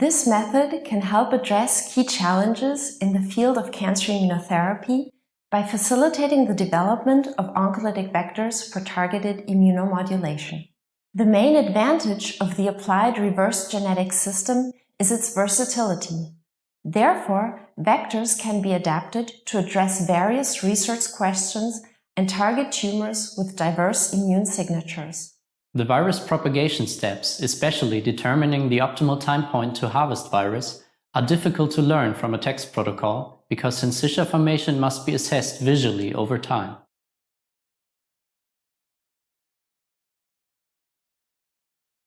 This method can help address key challenges in the field of cancer immunotherapy by facilitating the development of oncolytic vectors for targeted immunomodulation. The main advantage of the applied reverse genetic system is its versatility. Therefore, vectors can be adapted to address various research questions and target tumors with diverse immune signatures. The virus propagation steps, especially determining the optimal time point to harvest virus, are difficult to learn from a text protocol because syncytia formation must be assessed visually over time.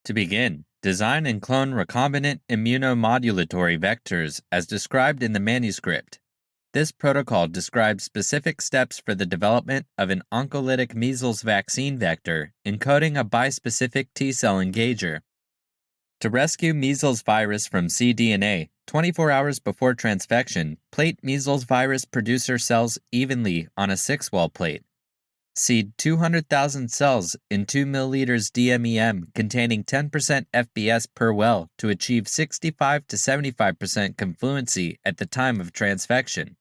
To begin, design and clone recombinant immunomodulatory vectors as described in the manuscript. This protocol describes specific steps for the development of an oncolytic measles vaccine vector encoding a bispecific T-cell engager. To rescue measles virus from cDNA, 24 hours before transfection, plate measles virus producer cells evenly on a 6-well plate. Seed 200,000 cells in 2 milliliters DMEM containing 10% FBS per well to achieve 65 to 75% confluency at the time of transfection.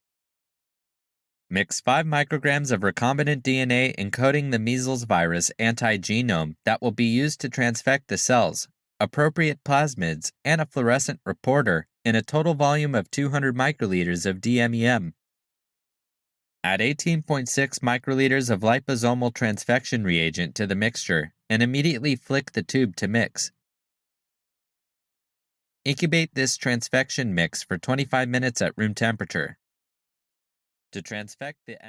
Mix 5 micrograms of recombinant DNA encoding the measles virus antigenome that will be used to transfect the cells, appropriate plasmids, and a fluorescent reporter in a total volume of 200 microliters of DMEM. Add 18.6 microliters of liposomal transfection reagent to the mixture and immediately flick the tube to mix. Incubate this transfection mix for 25 minutes at room temperature. To transfect the